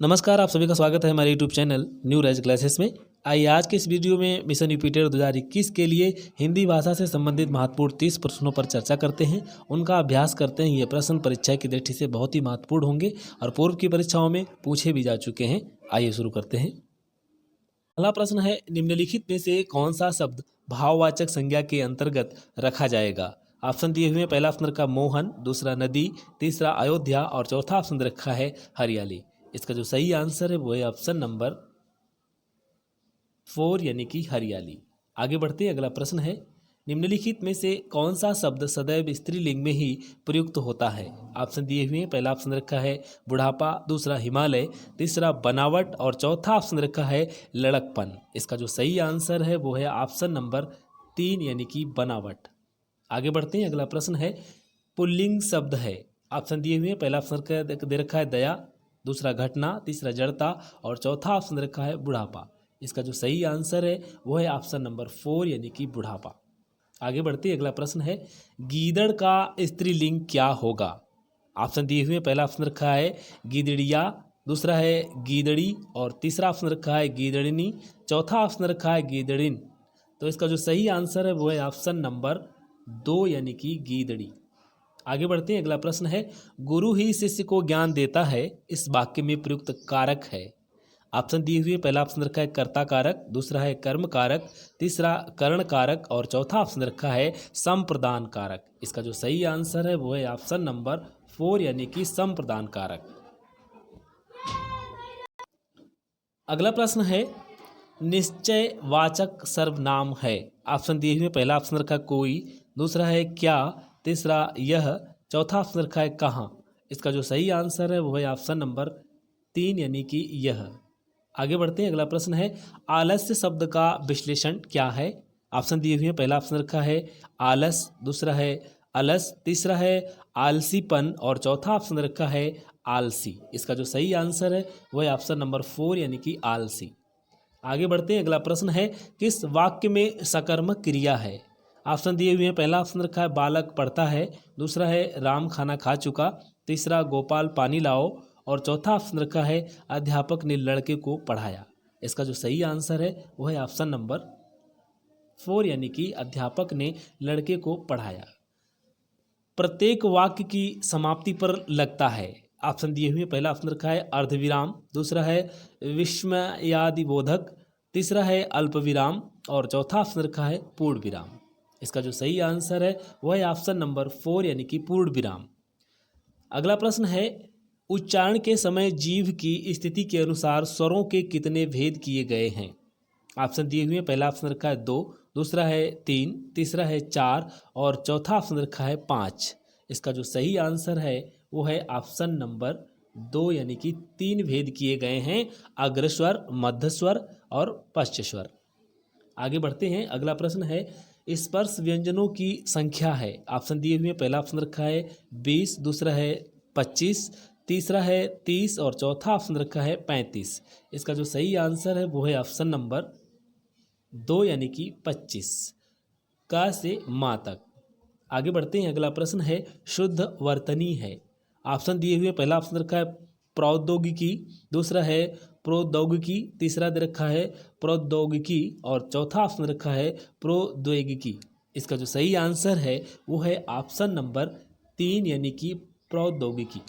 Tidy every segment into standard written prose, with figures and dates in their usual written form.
नमस्कार, आप सभी का स्वागत है हमारे YouTube channel new rise classes में। आइए आज के इस वीडियो में मिशन यूपिटर 2021 के लिए हिंदी भाषा से संबंधित महत्वपूर्ण 30 प्रश्नों पर चर्चा करते हैं, उनका अभ्यास करते हैं। ये प्रश्न परीक्षा की दृष्टि से बहुत ही महत्वपूर्ण होंगे और पूर्व की परीक्षाओं में पूछे भी जा चुके हैं। आइए शुरू करते हैं। पहला प्रश्न है, निम्नलिखित में से कौन सा शब्द भाववाचक संज्ञा के अंतर्गत रखा जाएगा? ऑप्शन दिए हुए हैं। पहला ऑप्शन रखा मोहन, दूसरा नदी, तीसरा अयोध्या और चौथा ऑप्शन रखा है हरियाली। इसका जो सही आंसर है वो है ऑप्शन नंबर 4 यानी कि हरियाली। आगे बढ़ते हैं। अगला प्रश्न है, निम्नलिखित में से कौन सा शब्द सदैव स्त्रीलिंग में ही प्रयुक्त होता है? ऑप्शन दिए हुए हैं। पहला ऑप्शन रखा है बुढ़ापा, दूसरा हिमालय, तीसरा बनावट और चौथा ऑप्शन रखा है लड़कपन। इसका जो सही आंसर है वो है ऑप्शन नंबर 3 यानी कि बनावट। आगे बढ़ते हैं। अगला प्रश्न है, पुल्लिंग शब्द है। ऑप्शन दिए हुए हैं। पहला ऑप्शन दे रखा है दया, दूसरा घटना, तीसरा जड़ता और चौथा ऑप्शन रखा है बुढ़ापा। इसका जो सही आंसर है वो है ऑप्शन नंबर 4 यानी कि बुढ़ापा। आगे बढ़ते हैं। अगला प्रश्न है, गीदड़ का स्त्रीलिंग क्या होगा? ऑप्शन दिए हुए हैं। पहला ऑप्शन रखा है गीदड़िया, दूसरा है गीदड़ी और तीसरा ऑप्शन रखा है गीदड़िनी, चौथा ऑप्शन रखा है गीदड़िन। तो इसका जो सही आंसर है वो है ऑप्शन नंबर 2 यानी कि गीदड़ी। आगे बढ़ते हैं। अगला प्रश्न है, गुरु ही शिष्य को ज्ञान देता है, इस वाक्य में प्रयुक्त कारक है? ऑप्शन दिए हुए, पहला ऑप्शन रखा है कर्ता कारक, दूसरा है कर्म कारक, तीसरा करण कारक और चौथा ऑप्शन रखा है संप्रदान कारक। इसका जो सही आंसर है वो है ऑप्शन नंबर 4 यानी कि संप्रदान कारक। अगला प्रश्न है, निश्चय वाचक सर्वनाम है। ऑप्शन दिए हुए, पहला ऑप्शन रखा कोई, दूसरा है क्या, तीसरा यह, चौथा ऑप्शन रखा है कहाँ। इसका जो सही आंसर है वो है ऑप्शन नंबर 3 यानी कि यह। आगे बढ़ते हैं। अगला प्रश्न है, आलस्य शब्द का विश्लेषण क्या है? ऑप्शन दिए हुए हैं। पहला ऑप्शन रखा है आलस, दूसरा है अलस, तीसरा है आलसीपन और चौथा ऑप्शन रखा है आलसी। इसका जो सही आंसर है वो है ऑप्शन नंबर 4 यानी कि आलसी। आगे बढ़ते हैं। अगला प्रश्न है, किस वाक्य में सकर्मक क्रिया है? ऑप्शन दिए हुए हैं। पहला ऑप्शन रखा है बालक पढ़ता है, दूसरा है राम खाना खा चुका, तीसरा गोपाल पानी लाओ और चौथा ऑप्शन रखा है अध्यापक ने लड़के को पढ़ाया। इसका जो सही आंसर है वो है ऑप्शन नंबर 4 यानी कि अध्यापक ने लड़के को पढ़ाया। प्रत्येक वाक्य की समाप्ति पर लगता है। ऑप्शन दिए हुए, पहला ऑप्शन रखा है अर्धविराम, दूसरा है विस्मयादिबोधक, तीसरा है अल्पविराम और चौथा ऑप्शन रखा है पूर्ण विराम। इसका जो सही आंसर है वह है ऑप्शन नंबर 4 यानी कि पूर्ण विराम। अगला प्रश्न है, उच्चारण के समय जीभ की स्थिति के अनुसार स्वरों के कितने भेद किए गए हैं? ऑप्शन दिए हुए, पहला ऑप्शन रखा है 2, दूसरा है 3, तीसरा है 4 और चौथा ऑप्शन रखा है 5। इसका जो सही आंसर है वो है ऑप्शन नंबर 2 यानी कि 3 भेद किए गए हैं, अग्रस्वर, मध्यस्वर और पश्चस्वर। आगे बढ़ते हैं। अगला प्रश्न है, स्पर्श व्यंजनों की संख्या है। ऑप्शन दिए हुए, पहला ऑप्शन रखा है 20, दूसरा है 25, तीसरा है 30 और चौथा ऑप्शन रखा है 35। इसका जो सही आंसर है वो है ऑप्शन नंबर 2 यानी कि 25, का से माँ तक। आगे बढ़ते हैं। अगला प्रश्न है, शुद्ध वर्तनी है। ऑप्शन दिए हुए, पहला ऑप्शन रखा है प्रौद्योगिकी, दूसरा है प्रौद्योगिकी, तीसरा दे रखा है प्रौद्योगिकी और चौथा ऑप्शन रखा है प्रौद्योगिकी। इसका जो सही आंसर है वो है ऑप्शन नंबर 3 यानी कि प्रौद्योगिकी।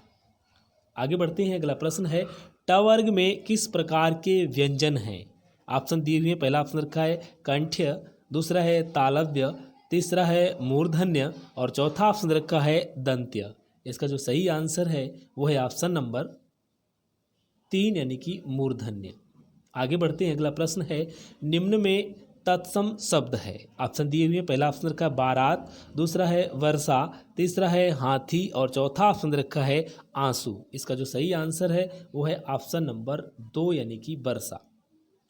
आगे बढ़ते हैं। अगला प्रश्न है, ट वर्ग में किस प्रकार के व्यंजन हैं? ऑप्शन दिए हुए, पहला ऑप्शन रखा है कंठ्य, दूसरा है तालव्य, तीसरा है मूर्धन्य और चौथा ऑप्शन रखा है दंत्य। इसका जो सही आंसर है वो है ऑप्शन नंबर 3 यानी कि मूर्धन्य। आगे बढ़ते हैं। अगला प्रश्न है, निम्न में तत्सम शब्द है। ऑप्शन दिए हुए, पहला ऑप्शन रखा है बारात, दूसरा है वर्षा, तीसरा है हाथी और चौथा ऑप्शन रखा है आंसू। इसका जो सही आंसर है वो है ऑप्शन नंबर 2 यानी कि वर्षा।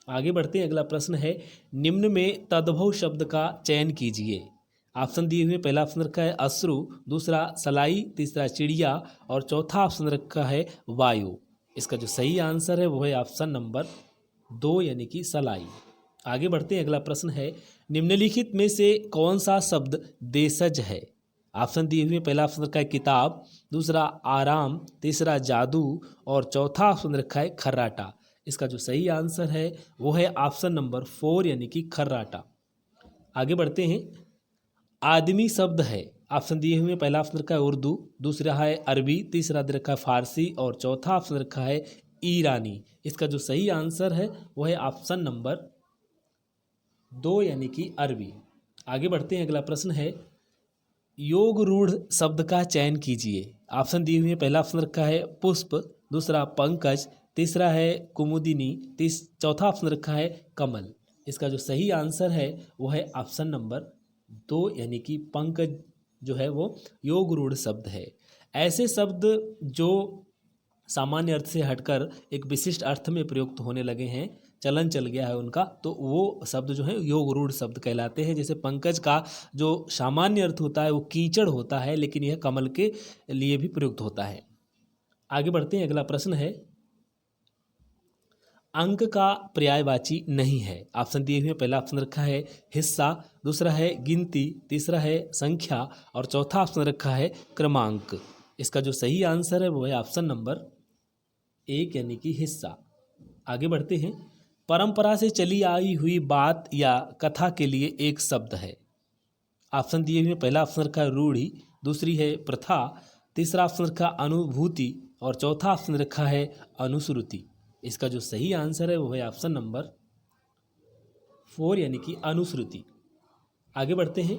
आगे बढ़ते हैं। अगला प्रश्न है, निम्न में तद्भव शब्द का चयन कीजिए। ऑप्शन दिए हुए, पहला ऑप्शन रखा है अश्रु, दूसरा सलाई, तीसरा चिड़िया और चौथा ऑप्शन रखा है वायु। इसका जो सही आंसर है वो है ऑप्शन नंबर 2 यानी कि सलाई। आगे बढ़ते हैं। अगला प्रश्न है, निम्नलिखित में से कौन सा शब्द देशज है? ऑप्शन दिए हुए पहला ऑप्शन रखा है किताब, दूसरा आराम, तीसरा जादू और चौथा ऑप्शन रखा है खर्राटा। इसका जो सही आंसर है वो है ऑप्शन नंबर 4 यानी कि खर्राटा। आगे बढ़ते हैं। आदमी शब्द है, ऑप्शन दिए हुए पहला ऑप्शन रखा है उर्दू, दूसरा है अरबी, तीसरा दे रखा है फारसी और चौथा ऑप्शन रखा है ईरानी। इसका जो सही आंसर है वो है ऑप्शन नंबर 2 यानी कि अरबी। आगे बढ़ते हैं। अगला प्रश्न है योग रूढ़ शब्द का चयन कीजिए। ऑप्शन दिए हुए पहला ऑप्शन रखा है पुष्प, दूसरा पंकज, तीसरा है कुमुदिनी, चौथा ऑप्शन रखा है कमल। इसका जो सही आंसर है वो है ऑप्शन नंबर 2 यानी कि पंकज जो है वो योग रूढ़ शब्द है। ऐसे शब्द जो सामान्य अर्थ से हटकर एक विशिष्ट अर्थ में प्रयुक्त होने लगे हैं, चलन चल गया है उनका, तो वो शब्द जो है योग रूढ़ शब्द कहलाते हैं। जैसे पंकज का जो सामान्य अर्थ होता है वो कीचड़ होता है, लेकिन यह कमल के लिए भी प्रयुक्त होता है। आगे बढ़ते हैं। अगला प्रश्न है अंक का पर्यायवाची नहीं है। ऑप्शन दिए हुए पहला ऑप्शन रखा है हिस्सा, दूसरा है गिनती, तीसरा है संख्या और चौथा ऑप्शन रखा है क्रमांक। इसका जो सही आंसर है वो है ऑप्शन नंबर 1 यानी कि हिस्सा। आगे बढ़ते हैं। परंपरा से चली आई हुई बात या कथा के लिए एक शब्द है। ऑप्शन दिए हुए पहला ऑप्शन रखा है रूढ़ी, दूसरी है प्रथा, तीसरा ऑप्शन रखा अनुभूति और चौथा ऑप्शन रखा है अनुश्रुति। इसका जो सही आंसर है वो है ऑप्शन नंबर 4 यानी कि अनुश्रुति। आगे बढ़ते हैं।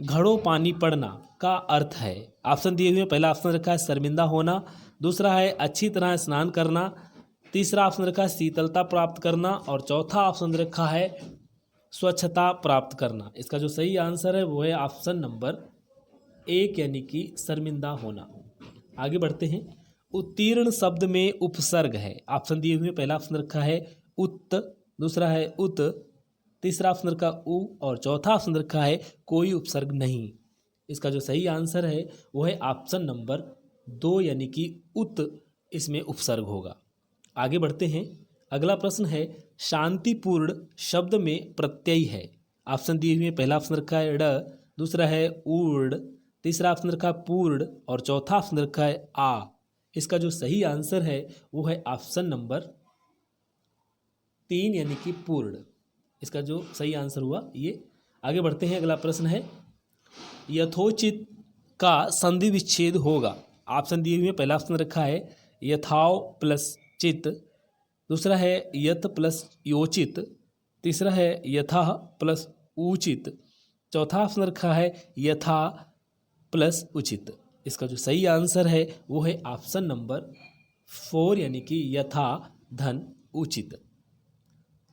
घड़ों पानी पड़ना का अर्थ है। ऑप्शन दिए हुए पहला ऑप्शन रखा है शर्मिंदा होना, दूसरा है अच्छी तरह स्नान करना, तीसरा ऑप्शन रखा है शीतलता प्राप्त करना और चौथा ऑप्शन रखा है स्वच्छता प्राप्त करना। इसका जो सही आंसर है वो है ऑप्शन नंबर 1 यानी कि शर्मिंदा होना। आगे बढ़ते हैं। उत्तीर्ण शब्द में उपसर्ग है। ऑप्शन दिए हुए पहला ऑप्शन रखा है उत्त, दूसरा है उत, तीसरा ऑप्शन रखा उ और चौथा ऑप्शन रखा है कोई उपसर्ग नहीं। इसका जो सही आंसर है वो है ऑप्शन नंबर 2 यानी कि उत, इसमें उपसर्ग होगा। आगे बढ़ते हैं। अगला प्रश्न है शांतिपूर्ण शब्द में प्रत्यय है। ऑप्शन दिए हुए पहला ऑप्शन रखा है ड, दूसरा है ऊर्ण, तीसरा ऑप्शन रखा है पूर्ण और चौथा ऑप्शन रखा है आ। इसका जो सही आंसर है वो है ऑप्शन नंबर 3 यानी कि पूर्ण। इसका जो सही आंसर हुआ ये। आगे बढ़ते हैं। अगला प्रश्न है यथोचित का संधि विच्छेद होगा। ऑप्शन दिए हुए पहला ऑप्शन रखा है यथाव प्लस चित, दूसरा है यथ प्लस योचित, तीसरा है यथा प्लस उचित, चौथा ऑप्शन रखा है यथा प्लस उचित। इसका जो सही आंसर है वो है ऑप्शन नंबर 4 यानी कि यथा धन उचित।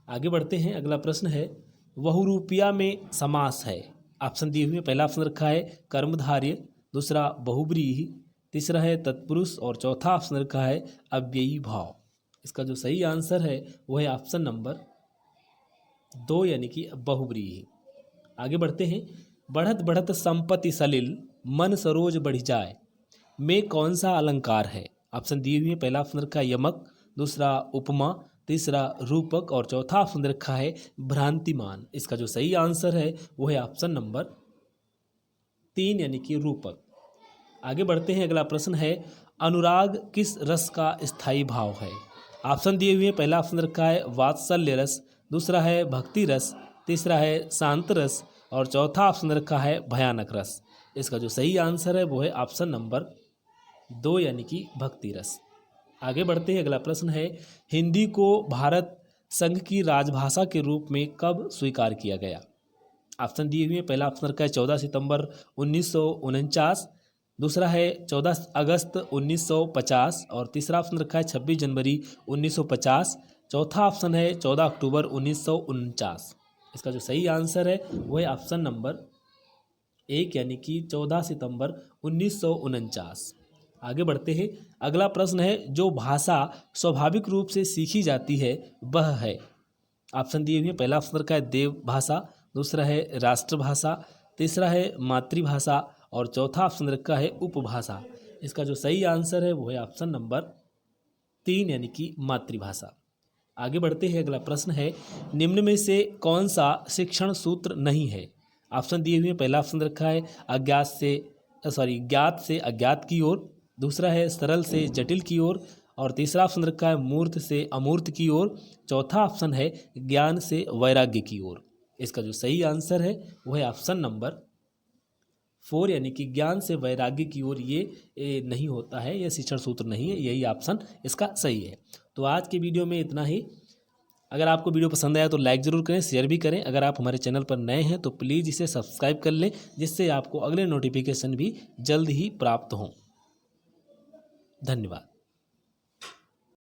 आगे बढ़ते हैं। अगला प्रश्न है बहुरूपिया में समास है। ऑप्शन दिए हुए पहला ऑप्शन रखा है कर्मधारय, दूसरा बहुब्रीहि, तीसरा है तत्पुरुष और चौथा ऑप्शन रखा है अव्ययी भाव। इसका जो सही आंसर है वो है ऑप्शन नंबर 2 यानी कि बहुब्रीहि। आगे बढ़ते हैं। बढ़त बढ़त संपत्ति सलिल मन सरोज बढ़ जाए में कौन सा अलंकार है। ऑप्शन दिए हुए पहला ऑप्शन रखा है यमक, दूसरा उपमा, तीसरा रूपक और चौथा ऑप्शन रखा है भ्रांतिमान। इसका जो सही आंसर है वो है ऑप्शन नंबर 3 यानी कि रूपक। आगे बढ़ते हैं। अगला प्रश्न है अनुराग किस रस का स्थायी भाव है। ऑप्शन दिए हुए पहला ऑप्शन रखा है वात्सल्य रस, दूसरा है भक्ति रस, तीसरा है शांत रस और चौथा ऑप्शन रखा है भयानक रस। इसका जो सही आंसर है वो है ऑप्शन नंबर 2 यानी कि भक्ति रस। आगे बढ़ते हैं। अगला प्रश्न है हिंदी को भारत संघ की राजभाषा के रूप में कब स्वीकार किया गया। ऑप्शन दिए हुए पहला ऑप्शन रखा है 14 सितंबर 1949, दूसरा है 14 अगस्त 1950 और तीसरा ऑप्शन रखा है 26 जनवरी 1950, चौथा ऑप्शन है 14 अक्टूबर 1949। इसका जो सही आंसर है वो है ऑप्शन नंबर 1 यानी कि 14 सितंबर 1949। आगे बढ़ते हैं। अगला प्रश्न है जो भाषा स्वाभाविक रूप से सीखी जाती है वह है। ऑप्शन दिए हुए पहला ऑप्शन रखा है देव भाषा, दूसरा है राष्ट्रभाषा, तीसरा है मातृभाषा और चौथा ऑप्शन रखा है उपभाषा। इसका जो सही आंसर है वो है ऑप्शन नंबर 3 यानी कि मातृभाषा। आगे बढ़ते हैं। अगला प्रश्न है निम्न में से कौन सा शिक्षण सूत्र नहीं है। ऑप्शन दिए हुए पहला ऑप्शन रखा है अज्ञात से ज्ञात से अज्ञात की ओर, दूसरा है सरल से जटिल की ओर, और तीसरा ऑप्शन रखा है मूर्त से अमूर्त की ओर, चौथा ऑप्शन है ज्ञान से वैराग्य की ओर। इसका जो सही आंसर है वह है ऑप्शन नंबर 4 यानी कि ज्ञान से वैराग्य की ओर। ये नहीं होता है, यह शिक्षण सूत्र नहीं है, यही ऑप्शन इसका सही है। तो आज की वीडियो में इतना ही। अगर आपको वीडियो पसंद आया तो लाइक ज़रूर करें, शेयर भी करें। अगर आप हमारे चैनल पर नए हैं तो प्लीज़ इसे सब्सक्राइब कर लें, जिससे आपको अगले नोटिफिकेशन भी जल्द ही प्राप्त हों। धन्यवाद।